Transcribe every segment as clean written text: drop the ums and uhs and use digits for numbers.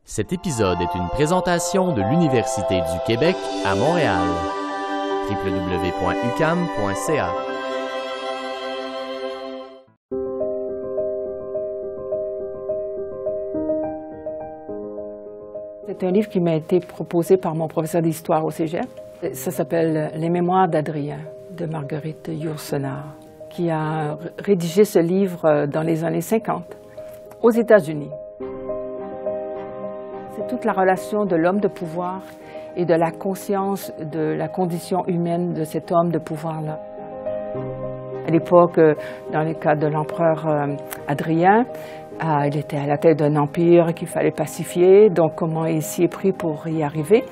Cet épisode est une présentation de l'Université du Québec à Montréal. www.uqam.ca. C'est un livre qui m'a été proposé par mon professeur d'histoire au Cégep. Ça s'appelle « Les mémoires d'Adrien » de Marguerite Yourcenar, qui a rédigé ce livre dans les années 50 aux États-Unis. C'est toute la relation de l'homme de pouvoir et de la conscience de la condition humaine de cet homme de pouvoir-là. À l'époque, dans le cas de l'empereur Adrien, il était à la tête d'un empire qu'il fallait pacifier, donc comment il s'y est pris pour y arriver.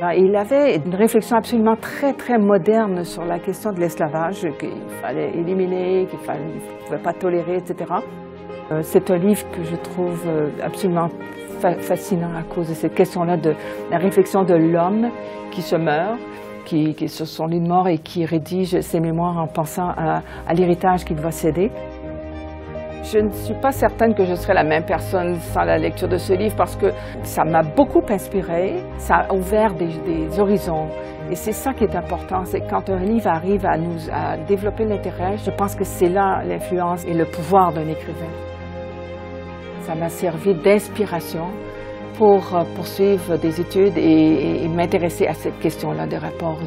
Il avait une réflexion absolument très moderne sur la question de l'esclavage qu'il fallait éliminer, qu'il ne pouvait pas tolérer, etc. C'est un livre que je trouve absolument fascinant à cause de cette question-là de la réflexion de l'homme qui se meurt, qui est sur son lit de mort et qui rédige ses mémoires en pensant à l'héritage qu'il va céder. Je ne suis pas certaine que je serais la même personne sans la lecture de ce livre parce que ça m'a beaucoup inspiré, ça a ouvert des horizons. Et c'est ça qui est important, c'est quand un livre arrive à développer l'intérêt, je pense que c'est là l'influence et le pouvoir d'un écrivain. Ça m'a servi d'inspiration pour poursuivre des études et m'intéresser à cette question-là des rapports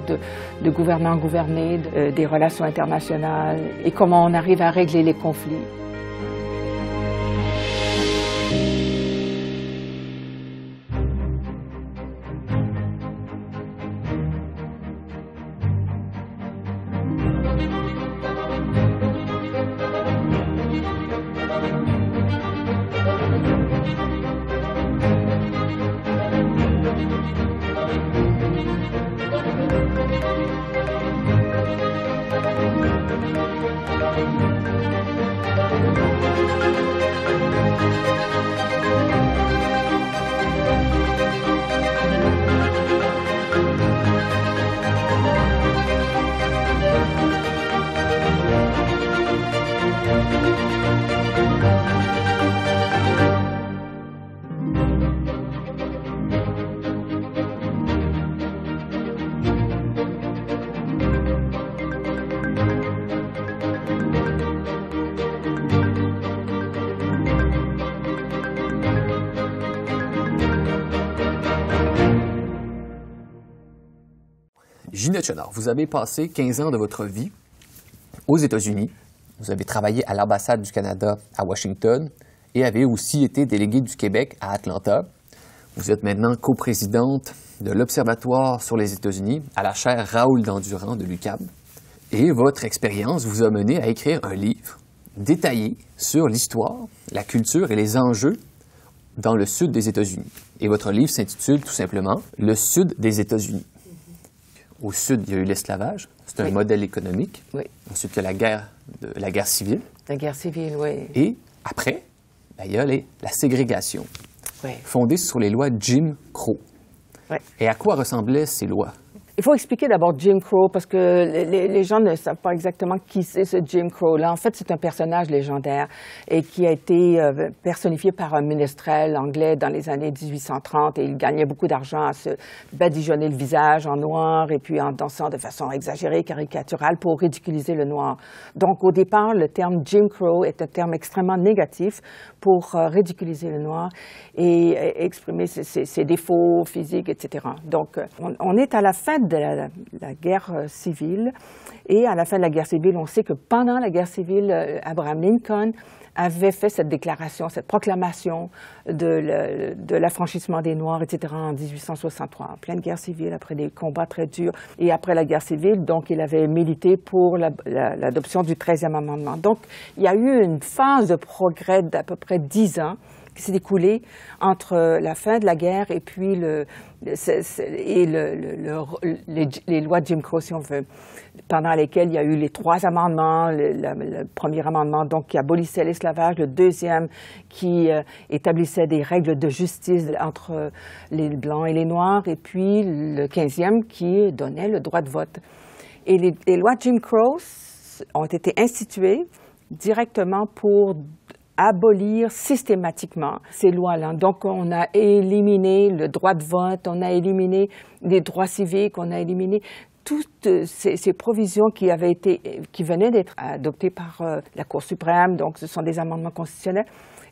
de gouvernants-gouvernés, des relations internationales et comment on arrive à régler les conflits. Ginette Chenard, vous avez passé 15 ans de votre vie aux États-Unis. Vous avez travaillé à l'ambassade du Canada à Washington et avez aussi été déléguée du Québec à Atlanta. Vous êtes maintenant coprésidente de l'Observatoire sur les États-Unis à la chaire Raoul Dandurand de l'UQAM. Et votre expérience vous a mené à écrire un livre détaillé sur l'histoire, la culture et les enjeux dans le sud des États-Unis. Et votre livre s'intitule tout simplement « Le sud des États-Unis ». Au sud, il y a eu l'esclavage. C'est un modèle économique. Oui. Ensuite, il y a la guerre civile. La guerre civile, oui. Et après, il y a la ségrégation, fondée sur les lois Jim Crow. Oui. Et à quoi ressemblaient ces lois? Il faut expliquer d'abord Jim Crow parce que les gens ne savent pas exactement qui c'est ce Jim Crow-là. En fait, c'est un personnage légendaire et qui a été personnifié par un ménestrel anglais dans les années 1830 et il gagnait beaucoup d'argent à se badigeonner le visage en noir et puis en dansant de façon exagérée, caricaturale pour ridiculiser le noir. Donc, au départ, le terme Jim Crow est un terme extrêmement négatif pour ridiculiser le noir et exprimer ses défauts physiques, etc. Donc, on est à la fin de la guerre civile. Et à la fin de la guerre civile, on sait que pendant la guerre civile, Abraham Lincoln avait fait cette déclaration, cette proclamation de l'affranchissement des Noirs, etc., en 1863, en pleine guerre civile, après des combats très durs. Et après la guerre civile, donc, il avait milité pour l'adoption du 13e amendement. Donc, il y a eu une phase de progrès d'à peu près 10 ans qui s'est écoulée entre la fin de la guerre et puis les lois de Jim Crow, si on veut, pendant lesquelles il y a eu les 3 amendements, le premier amendement donc qui abolissait l'esclavage, le deuxième qui établissait des règles de justice entre les Blancs et les Noirs, et puis le 15e qui donnait le droit de vote. Et les lois de Jim Crow ont été instituées directement pour abolir systématiquement ces lois-là. Donc, on a éliminé le droit de vote, on a éliminé les droits civiques, on a éliminé toutes ces provisions qui venaient d'être adoptées par la Cour suprême. Donc, ce sont des amendements constitutionnels.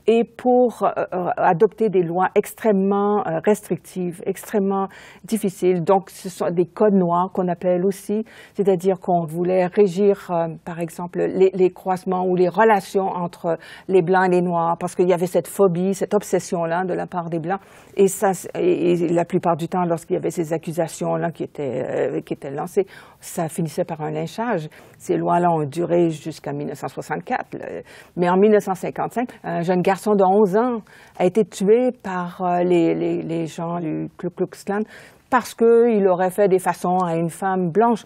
Et pour adopter des lois extrêmement restrictives, extrêmement difficiles. Donc, ce sont des codes noirs qu'on appelle aussi, c'est-à-dire qu'on voulait régir, par exemple, les croisements ou les relations entre les Blancs et les Noirs, parce qu'il y avait cette phobie, cette obsession-là de la part des Blancs. Et la plupart du temps, lorsqu'il y avait ces accusations-là qui étaient lancées, ça finissait par un lynchage. Ces lois-là ont duré jusqu'à 1964. Mais en 1955, un jeune garçon de 11 ans a été tué par les gens du Ku Klux Klan parce qu'il aurait fait des façons à une femme blanche.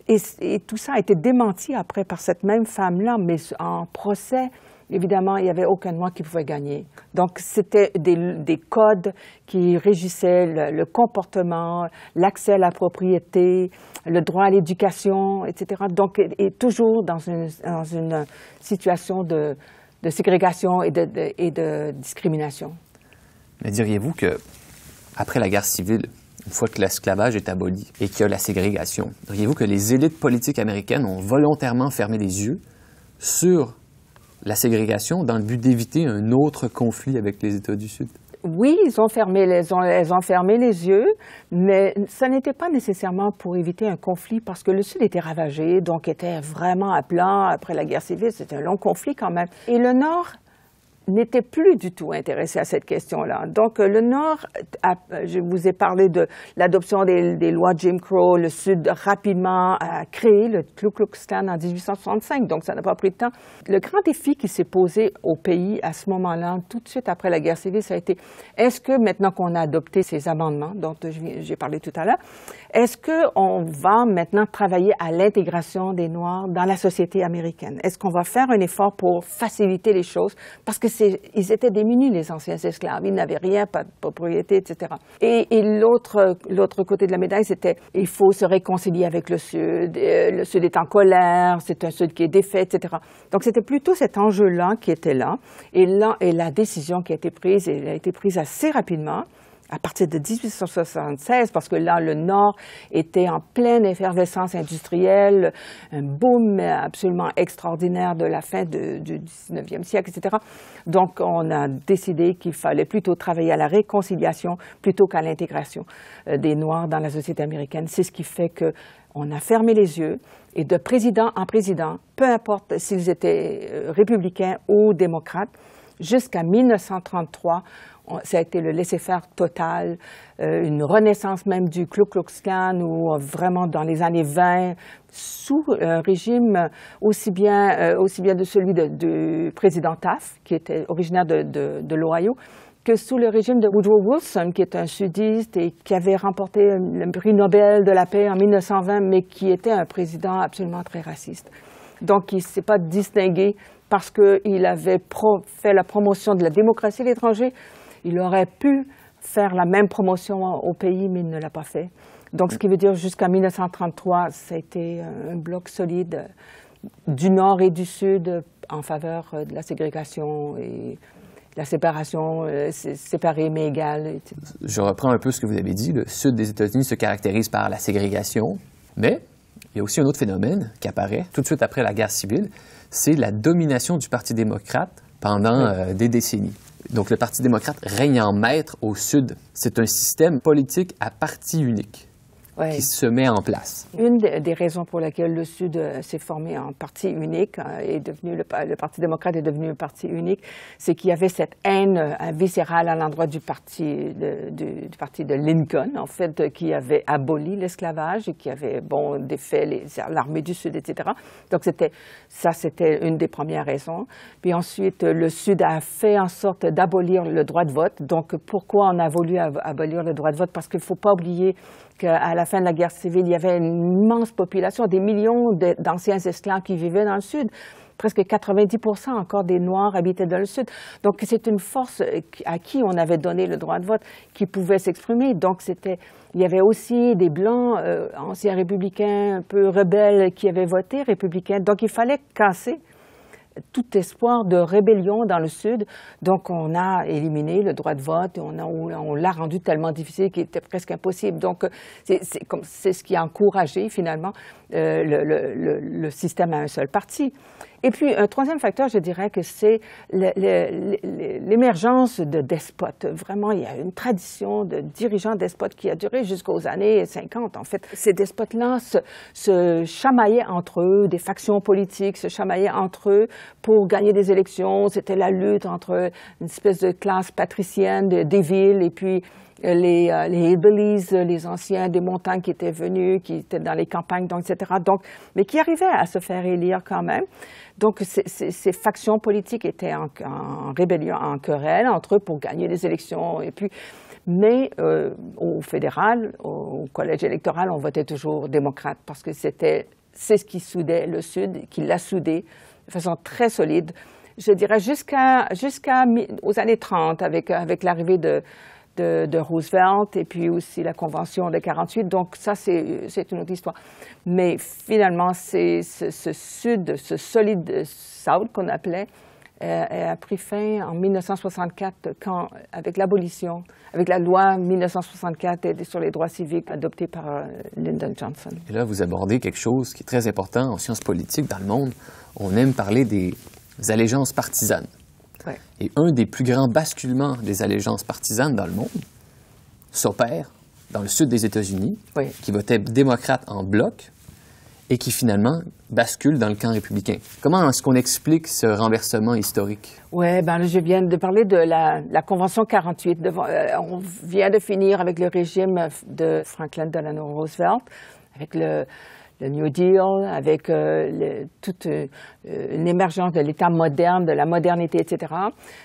Et tout ça a été démenti après par cette même femme-là, mais en procès, évidemment, il n'y avait aucun noir qui pouvait gagner. Donc, c'était des codes qui régissaient le comportement, l'accès à la propriété, le droit à l'éducation, etc. Donc, et toujours dans une situation de ségrégation et de discrimination. Mais diriez-vous que, après la guerre civile, une fois que l'esclavage est aboli et qu'il y a la ségrégation, diriez-vous que les élites politiques américaines ont volontairement fermé les yeux sur la ségrégation dans le but d'éviter un autre conflit avec les États du Sud? Oui, elles ont fermé les yeux, mais ça n'était pas nécessairement pour éviter un conflit parce que le Sud était ravagé, donc était vraiment à plat après la guerre civile. C'était un long conflit quand même. Et le Nord n'était plus du tout intéressé à cette question-là. Donc, le Nord, je vous ai parlé de l'adoption des lois Jim Crow. Le Sud, rapidement, a créé le Ku Klux Klan en 1865. Donc, ça n'a pas pris de temps. Le grand défi qui s'est posé au pays à ce moment-là, tout de suite après la guerre civile, ça a été, est-ce que maintenant qu'on a adopté ces amendements dont j'ai parlé tout à l'heure, est-ce qu'on va maintenant travailler à l'intégration des Noirs dans la société américaine? Est-ce qu'on va faire un effort pour faciliter les choses? Parce que ils étaient démunis, les anciens esclaves. Ils n'avaient rien, pas de propriété, etc. Et l'autre côté de la médaille, c'était il faut se réconcilier avec le Sud. Le Sud est en colère, c'est un Sud qui est défait, etc. Donc, c'était plutôt cet enjeu-là qui était là. Et la décision qui a été prise, elle a été prise assez rapidement, à partir de 1876, parce que là, le Nord était en pleine effervescence industrielle, un boom absolument extraordinaire de la fin du 19e siècle, etc. Donc, on a décidé qu'il fallait plutôt travailler à la réconciliation plutôt qu'à l'intégration des Noirs dans la société américaine. C'est ce qui fait qu'on a fermé les yeux et de président en président, peu importe s'ils étaient républicains ou démocrates, jusqu'à 1933, ça a été le laisser-faire total, une renaissance même du Ku Klux Klan, où vraiment dans les années 20, sous un régime aussi bien de celui du président Taft, qui était originaire de l'Ohio, que sous le régime de Woodrow Wilson, qui est un sudiste et qui avait remporté le prix Nobel de la paix en 1920, mais qui était un président absolument très raciste. Donc, il ne s'est pas distingué parce qu'il avait fait la promotion de la démocratie à l'étranger. Il aurait pu faire la même promotion au pays, mais il ne l'a pas fait. Donc, ce qui veut dire jusqu'à 1933, ça a été un bloc solide du Nord et du Sud en faveur de la ségrégation et la séparation, séparée mais égale. Etc. Je reprends un peu ce que vous avez dit. Le Sud des États-Unis se caractérise par la ségrégation, mais il y a aussi un autre phénomène qui apparaît tout de suite après la guerre civile, c'est la domination du Parti démocrate pendant des décennies. Donc, le Parti démocrate règne en maître au Sud. C'est un système politique à parti unique qui se met en place. Une des raisons pour lesquelles le Sud s'est formé en parti unique, le Parti démocrate est devenu un parti unique, c'est qu'il y avait cette haine viscérale à l'endroit du parti de Lincoln, en fait, qui avait aboli l'esclavage et qui avait, défait l'armée du Sud, etc. Donc, c'était une des premières raisons. Puis ensuite, le Sud a fait en sorte d'abolir le droit de vote. Donc, pourquoi on a voulu abolir le droit de vote? Parce qu'il ne faut pas oublier qu'à la fin de la guerre civile, il y avait une immense population, des millions d'anciens esclaves qui vivaient dans le Sud. Presque 90% encore des Noirs habitaient dans le Sud. Donc, c'est une force à qui on avait donné le droit de vote qui pouvait s'exprimer. Donc, il y avait aussi des Blancs, anciens républicains, un peu rebelles, qui avaient voté républicains. Donc, il fallait casser tout espoir de rébellion dans le Sud. Donc, on a éliminé le droit de vote et on l'a rendu tellement difficile qu'il était presque impossible. Donc, c'est ce qui a encouragé, finalement, le système à un seul parti. Et puis, un troisième facteur, je dirais que c'est l'émergence de despotes. Vraiment, il y a une tradition de dirigeants despotes qui a duré jusqu'aux années 50, en fait. Ces despotes-là se chamaillaient entre eux, des factions politiques se chamaillaient entre eux pour gagner des élections. C'était la lutte entre une espèce de classe patricienne des villes et puis les hillbillies, les anciens des montagnes qui étaient venus, qui étaient dans les campagnes, donc, etc. Donc, mais qui arrivaient à se faire élire quand même. Donc, ces factions politiques étaient en rébellion, en querelle entre eux pour gagner des élections. Et puis, mais au fédéral, au collège électoral, on votait toujours démocrate parce que c'est ce qui soudait le Sud, qui l'a soudé de façon très solide. Je dirais aux années 30, avec l'arrivée de Roosevelt et puis aussi la Convention de 48. Donc ça, c'est une autre histoire. Mais finalement, c'est ce Sud, ce solide South qu'on appelait, a pris fin en 1964 avec l'abolition, avec la loi 1964 sur les droits civiques adoptée par Lyndon Johnson. Et là, vous abordez quelque chose qui est très important en sciences politiques dans le monde. On aime parler des allégeances partisanes. Ouais. Et un des plus grands basculements des allégeances partisanes dans le monde s'opère dans le sud des États-Unis, oui, qui votait démocrate en bloc et qui finalement bascule dans le camp républicain. Comment est-ce qu'on explique ce renversement historique? Oui, ben je viens de parler de la Convention 48. On vient de finir avec le régime de Franklin Delano Roosevelt, avec le New Deal, avec toute une émergence de l'État moderne, de la modernité, etc.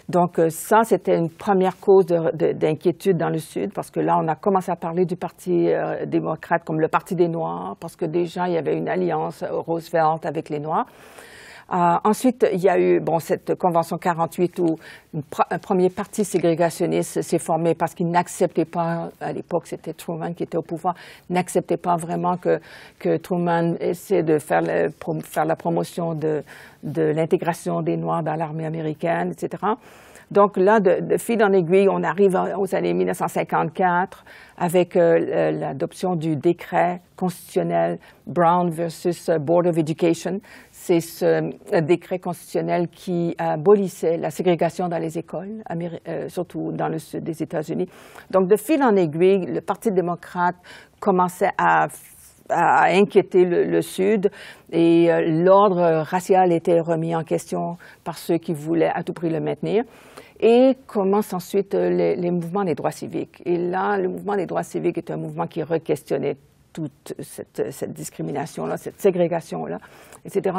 Donc ça, c'était une première cause d'inquiétude dans le Sud, parce que là, on a commencé à parler du Parti démocrate comme le Parti des Noirs, parce que déjà, il y avait une alliance Roosevelt avec les Noirs. Ensuite, il y a eu cette Convention 48 où un premier parti ségrégationniste s'est formé parce qu'il n'acceptait pas, à l'époque c'était Truman qui était au pouvoir, n'acceptait pas vraiment que Truman essaie de faire la promotion de l'intégration des Noirs dans l'armée américaine, etc. Donc là, de fil en aiguille, on arrive aux années 1954 avec l'adoption du décret constitutionnel Brown versus Board of Education. C'est ce décret constitutionnel qui abolissait la ségrégation dans les écoles, surtout dans le sud des États-Unis. Donc, de fil en aiguille, le Parti démocrate commençait à inquiéter le Sud et l'ordre racial était remis en question par ceux qui voulaient à tout prix le maintenir. Et commencent ensuite les mouvements des droits civiques. Et là, le mouvement des droits civiques est un mouvement qui re-questionnait toute cette discrimination-là, cette ségrégation-là, etc.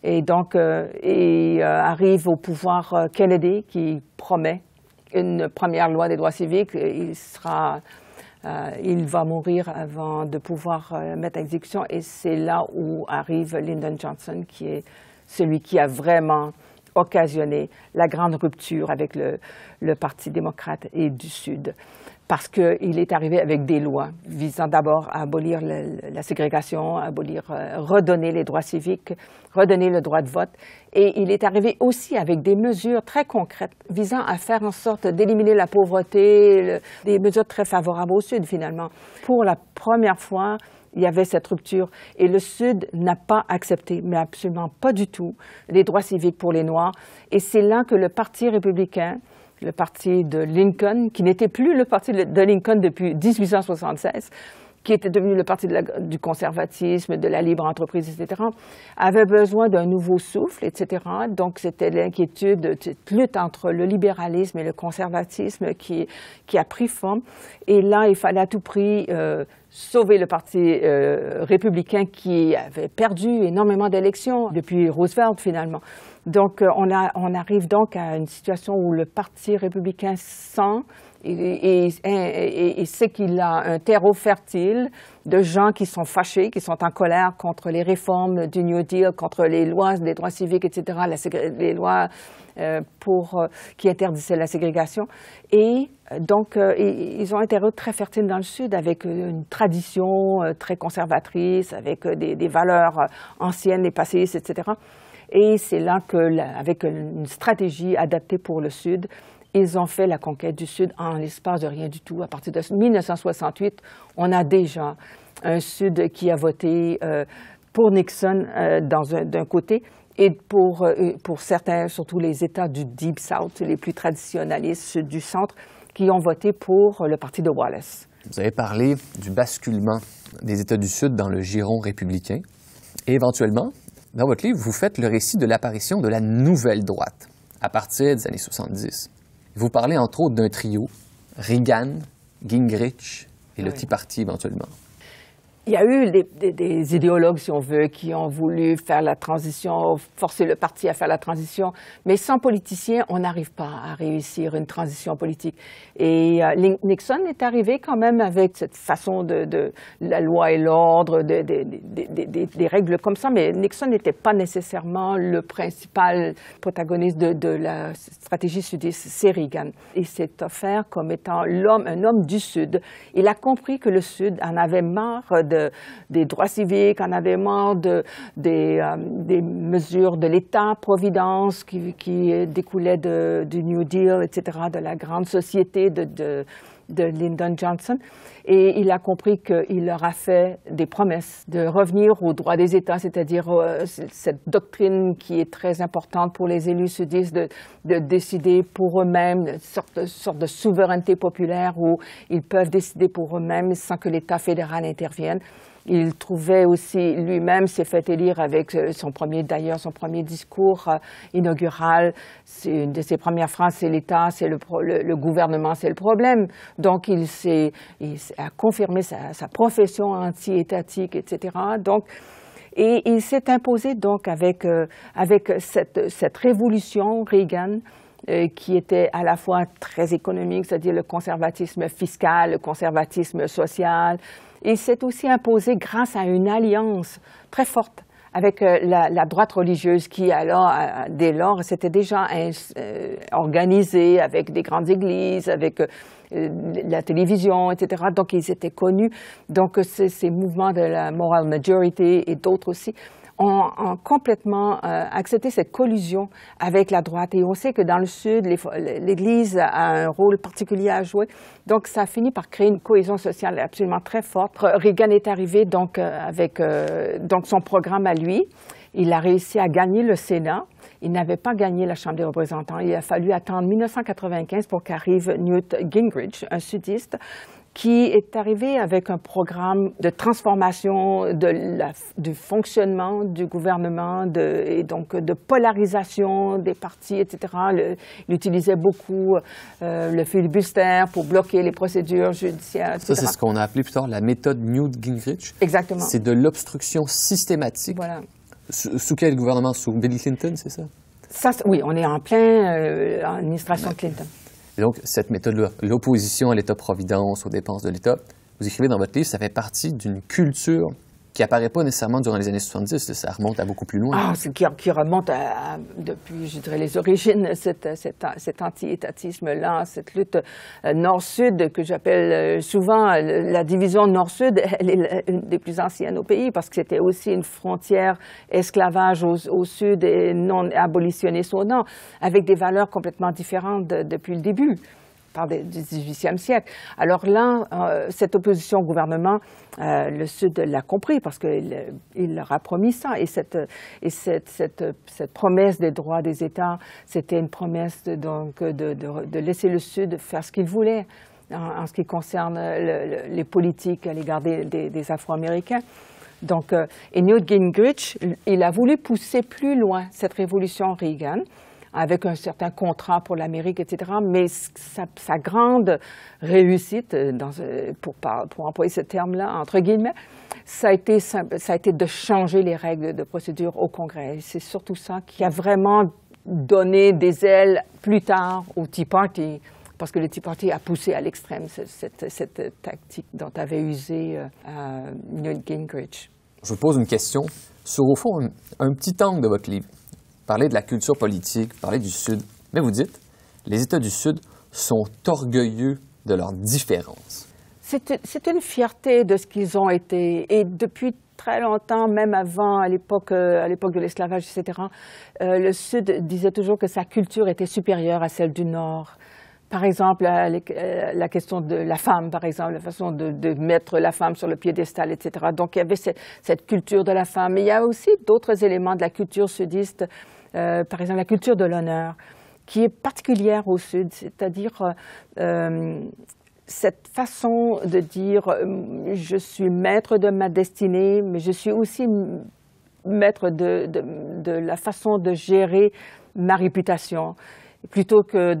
Et donc, arrive au pouvoir Kennedy qui promet une première loi des droits civiques. Il va mourir avant de pouvoir mettre à exécution. Et c'est là où arrive Lyndon Johnson, qui est celui qui a vraiment occasionné la grande rupture avec le Parti démocrate et du Sud. Parce qu'il est arrivé avec des lois visant d'abord à abolir la ségrégation, redonner les droits civiques, redonner le droit de vote. Et il est arrivé aussi avec des mesures très concrètes visant à faire en sorte d'éliminer la pauvreté, des mesures très favorables au Sud finalement. Pour la première fois, il y avait cette rupture et le Sud n'a pas accepté, mais absolument pas du tout, les droits civiques pour les Noirs. Et c'est là que le Parti républicain, le parti de Lincoln, qui n'était plus le parti de Lincoln depuis 1876, qui était devenu le parti du conservatisme, de la libre entreprise, etc., avait besoin d'un nouveau souffle, etc. Donc, c'était l'inquiétude, cette lutte entre le libéralisme et le conservatisme qui a pris forme. Et là, il fallait à tout prix sauver le parti républicain qui avait perdu énormément d'élections depuis Roosevelt, finalement. Donc, on arrive donc à une situation où le Parti républicain sent et sait qu'il a un terreau fertile de gens qui sont fâchés, qui sont en colère contre les réformes du New Deal, contre les lois des droits civiques, etc., les lois qui interdisaient la ségrégation. Et donc, ils ont un terreau très fertile dans le Sud avec une tradition très conservatrice, avec des valeurs anciennes et passéistes, etc. Et c'est là qu'avec une stratégie adaptée pour le Sud, ils ont fait la conquête du Sud en l'espace de rien du tout. À partir de 1968, on a déjà un Sud qui a voté pour Nixon d'un côté et pour certains, surtout les États du Deep South, les plus traditionnalistes du centre, qui ont voté pour le parti de Wallace. Vous avez parlé du basculement des États du Sud dans le giron républicain. Et éventuellement, dans votre livre, vous faites le récit de l'apparition de la nouvelle droite à partir des années 70. Vous parlez entre autres d'un trio, Reagan, Gingrich et le Tea Party éventuellement. Il y a eu des idéologues, si on veut, qui ont voulu faire la transition, forcer le parti à faire la transition. Mais sans politiciens, on n'arrive pas à réussir une transition politique. Et Nixon est arrivé quand même avec cette façon de la loi et l'ordre, des règles comme ça. Mais Nixon n'était pas nécessairement le principal protagoniste de la stratégie sudiste, c'est Reagan. Il s'est offert comme étant un homme du Sud. Il a compris que le Sud en avait marre des droits civiques, en avait marre des mesures de l'État-providence qui découlaient du New Deal, etc., de la grande société de Lyndon Johnson. Et il a compris qu'il leur a fait des promesses de revenir aux droits des États, c'est-à-dire cette doctrine qui est très importante pour les élus sudistes de décider pour eux-mêmes, une sorte de souveraineté populaire où ils peuvent décider pour eux-mêmes sans que l'État fédéral intervienne. Il trouvait aussi, lui-même s'est fait élire avec son premier discours inaugural. Une de ses premières phrases, c'est l'État, c'est le gouvernement, c'est le problème. Donc, il a confirmé sa profession anti-étatique, etc. Donc, et il s'est imposé donc avec cette révolution Reagan, qui était à la fois très économique, c'est-à-dire le conservatisme fiscal, le conservatisme social. Et s'est aussi imposé grâce à une alliance très forte avec la droite religieuse qui, dès lors, s'était déjà organisée avec des grandes églises, avec la télévision, etc. Donc, ils étaient connus. Donc, ces mouvements de la moral majority et d'autres aussi ont complètement accepté cette collusion avec la droite. Et on sait que dans le Sud, l'Église a un rôle particulier à jouer. Donc, ça a fini par créer une cohésion sociale absolument très forte. Reagan est arrivé donc avec son programme à lui. Il a réussi à gagner le Sénat. Il n'avait pas gagné la Chambre des représentants. Il a fallu attendre 1995 pour qu'arrive Newt Gingrich, un sudiste, qui est arrivé avec un programme de transformation du fonctionnement du gouvernement et donc de polarisation des partis, etc. Il utilisait beaucoup le filibuster pour bloquer les procédures judiciaires, etc. Ça, c'est ce qu'on a appelé plus tard la méthode Newt Gingrich. Exactement. C'est de l'obstruction systématique. Voilà. Sous quel gouvernement? Sous Bill Clinton, c'est ça? Oui, on est en plein administration Clinton. Et donc, cette méthode-là, l'opposition à l'État-providence, aux dépenses de l'État, vous écrivez dans votre livre, ça fait partie d'une culture qui apparaît pas nécessairement durant les années 70, ça remonte à beaucoup plus loin. Ah, qui remonte depuis, je dirais, les origines, cet anti-étatisme-là, cette lutte nord-sud que j'appelle souvent la division nord-sud, elle est une des plus anciennes au pays parce que c'était aussi une frontière esclavage au sud et non abolitionniste au nord, avec des valeurs complètement différentes depuis le début. Du 18e siècle. Alors là, cette opposition au gouvernement, le Sud l'a compris parce qu'il leur a promis ça. Et cette promesse des droits des États, c'était une promesse de laisser le Sud faire ce qu'il voulait en ce qui concerne les politiques à l'égard des Afro-Américains. Donc, et Newt Gingrich, il a voulu pousser plus loin cette révolution Reagan, avec un certain contrat pour l'Amérique, etc. Mais sa grande réussite, pour employer ce terme-là, entre guillemets, ça a été de changer les règles de procédure au Congrès. C'est surtout ça qui a vraiment donné des ailes plus tard au Tea Party, parce que le Tea Party a poussé à l'extrême cette tactique dont avait usé Newt Gingrich. Je vous pose une question sur, au fond, un petit angle de votre livre. Parler de la culture politique, parler du Sud. Mais vous dites, les États du Sud sont orgueilleux de leurs différences. C'est une fierté de ce qu'ils ont été. Et depuis très longtemps, même avant, à l'époque de l'esclavage, etc., le Sud disait toujours que sa culture était supérieure à celle du Nord. Par exemple, la question de la femme, par exemple, la façon de mettre la femme sur le piédestal, etc. Donc, il y avait cette culture de la femme. Mais il y a aussi d'autres éléments de la culture sudiste, par exemple la culture de l'honneur, qui est particulière au Sud, c'est-à-dire cette façon de dire je suis maître de ma destinée, mais je suis aussi maître de la façon de gérer ma réputation. Plutôt que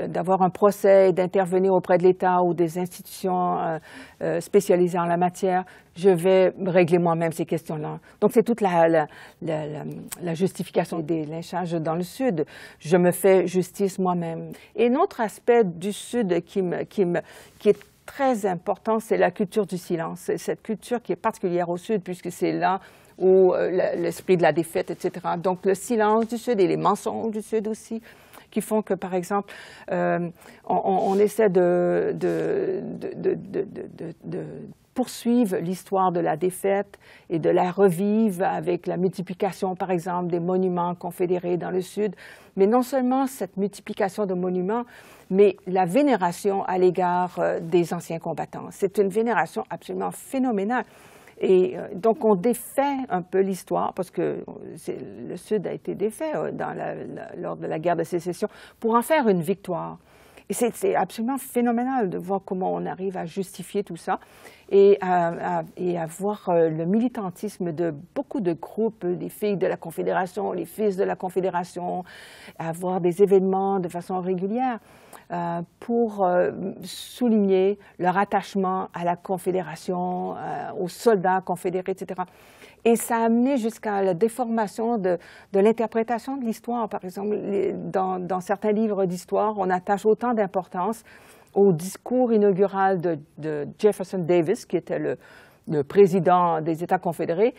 d'avoir un procès et d'intervenir auprès de l'État ou des institutions spécialisées en la matière, je vais régler moi-même ces questions-là. Donc, c'est toute la justification des lynchages dans le Sud. Je me fais justice moi-même. Et un autre aspect du Sud qui est très important, c'est la culture du silence. C'est cette culture qui est particulière au Sud, puisque c'est là où l'esprit de la défaite, etc. Donc, le silence du Sud et les mensonges du Sud aussi, qui font que, par exemple, on essaie de poursuivre l'histoire de la défaite et de la revivre avec la multiplication, par exemple, des monuments confédérés dans le Sud. Mais non seulement cette multiplication de monuments, mais la vénération à l'égard des anciens combattants. C'est une vénération absolument phénoménale. Et donc, on défait un peu l'histoire, parce que le Sud a été défait lors de la guerre de sécession, pour en faire une victoire. Et c'est absolument phénoménal de voir comment on arrive à justifier tout ça et à voir le militantisme de beaucoup de groupes, les filles de la Confédération, les fils de la Confédération, à voir des événements de façon régulière pour souligner leur attachement à la Confédération, aux soldats confédérés, etc. Et ça a amené jusqu'à la déformation de l'interprétation de l'histoire. Par exemple, dans certains livres d'histoire, on attache autant d'importance au discours inaugural de Jefferson Davis, qui était le président des États confédérés,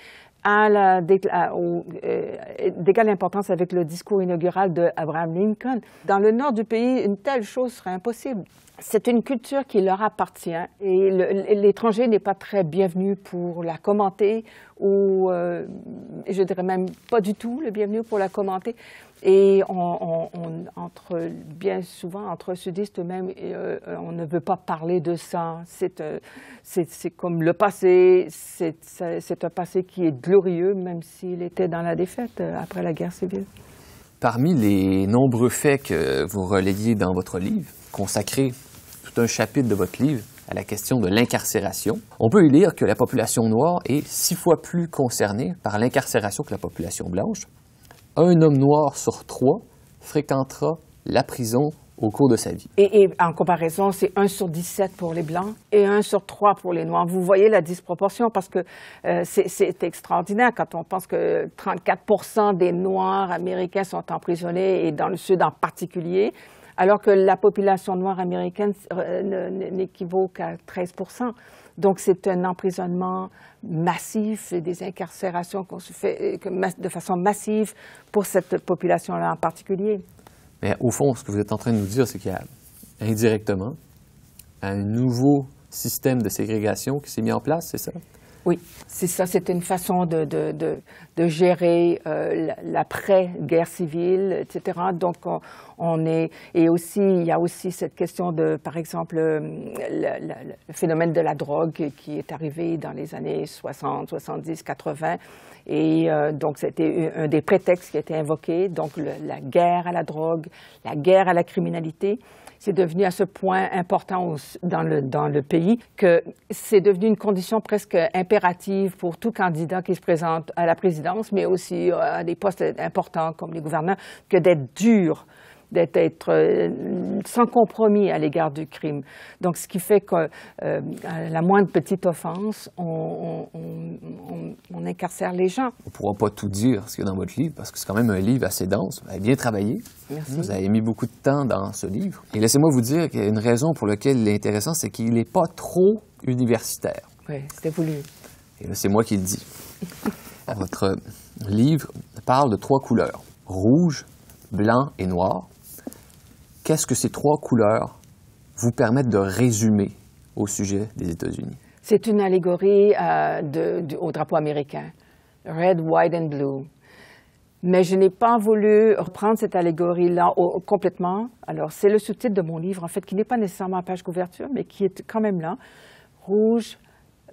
d'égale importance avec le discours inaugural d'Abraham Lincoln. Dans le nord du pays, une telle chose serait impossible. C'est une culture qui leur appartient et l'étranger n'est pas très bienvenu pour la commenter ou, je dirais même pas du tout le bienvenu pour la commenter. Et bien souvent, entre sudistes eux-mêmes, on ne veut pas parler de ça. C'est comme le passé, c'est un passé qui est glorieux, même s'il était dans la défaite après la guerre civile. Parmi les nombreux faits que vous relayez dans votre livre, consacré tout un chapitre de votre livre à la question de l'incarcération, on peut y lire que la population noire est 6 fois plus concernée par l'incarcération que la population blanche. Un homme noir sur 3 fréquentera la prison au cours de sa vie. Et en comparaison, c'est 1 sur 17 pour les Blancs et 1 sur 3 pour les Noirs. Vous voyez la disproportion parce que c'est extraordinaire quand on pense que 34% des Noirs américains sont emprisonnés et dans le Sud en particulier, alors que la population noire américaine n'équivaut qu'à 13%. Donc, c'est un emprisonnement massif et des incarcérations qu'on se fait de façon massive pour cette population-là en particulier. Mais au fond, ce que vous êtes en train de nous dire, c'est qu'il y a indirectement un nouveau système de ségrégation qui s'est mis en place, c'est ça? Oui, c'est ça. C'est une façon de gérer l'après-guerre civile, etc. Donc, et aussi, il y a aussi cette question de, par exemple, le phénomène de la drogue qui est arrivé dans les années 60, 70, 80. Et donc, c'était un des prétextes qui a été invoqué. Donc, la guerre à la drogue, la guerre à la criminalité. C'est devenu à ce point important dans le pays que c'est devenu une condition presque impérative pour tout candidat qui se présente à la présidence, mais aussi à des postes importants comme les gouverneurs, que d'être dur, d'être sans compromis à l'égard du crime. Donc, ce qui fait que la moindre petite offense, on incarcère les gens. On ne pourra pas tout dire ce qu'il y a dans votre livre, parce que c'est quand même un livre assez dense. Vous avez bien travaillé. Merci. Vous avez mis beaucoup de temps dans ce livre. Et laissez-moi vous dire qu'il y a une raison pour laquelle il est intéressant, c'est qu'il n'est pas trop universitaire. Oui, c'était voulu. Et là, c'est moi qui le dis. Votre livre parle de 3 couleurs, rouge, blanc et noir. Qu'est-ce que ces 3 couleurs vous permettent de résumer au sujet des États-Unis? C'est une allégorie au drapeau américain, Red, White and Blue. Mais je n'ai pas voulu reprendre cette allégorie-là complètement. Alors, c'est le sous-titre de mon livre, en fait, qui n'est pas nécessairement à page couverture, mais qui est quand même là. Rouge,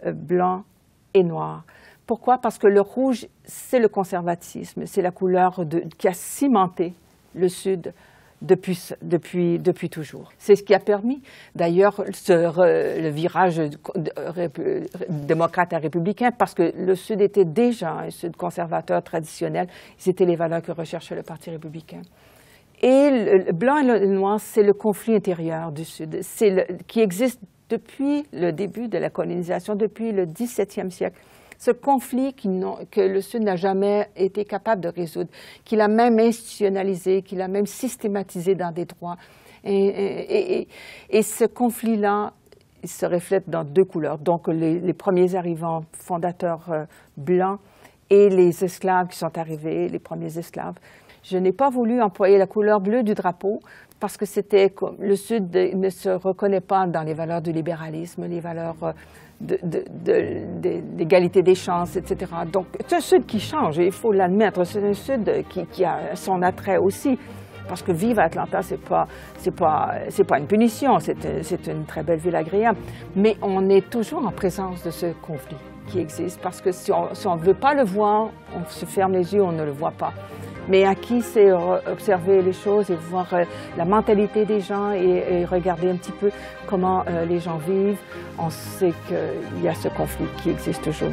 blanc et noir. Pourquoi? Parce que le rouge, c'est le conservatisme. C'est la couleur qui a cimenté le Sud depuis toujours. C'est ce qui a permis, d'ailleurs, le virage démocrate à républicain, parce que le Sud était déjà un Sud conservateur traditionnel. C'était les valeurs que recherchait le Parti républicain. Et le blanc et le noir, c'est le conflit intérieur du Sud, qui existe depuis le début de la colonisation, depuis le XVIIe siècle. Ce conflit que le Sud n'a jamais été capable de résoudre, qu'il a même institutionnalisé, qu'il a même systématisé dans des droits. Et ce conflit-là, il se reflète dans deux couleurs. Donc, les premiers arrivants fondateurs blancs et les esclaves qui sont arrivés, les premiers esclaves. Je n'ai pas voulu employer la couleur bleue du drapeau parce que le Sud ne se reconnaît pas dans les valeurs du libéralisme, les valeurs d'égalité des chances, etc. Donc, c'est un Sud qui change, et il faut l'admettre. C'est un Sud qui a son attrait aussi, parce que vivre à Atlanta, c'est pas une punition, c'est une très belle ville agréable. Mais on est toujours en présence de ce conflit qui existe, parce que si on ne veut pas le voir, on se ferme les yeux, on ne le voit pas. Mais à qui c'est observer les choses et voir la mentalité des gens et regarder un petit peu comment les gens vivent, on sait qu'il y a ce conflit qui existe toujours.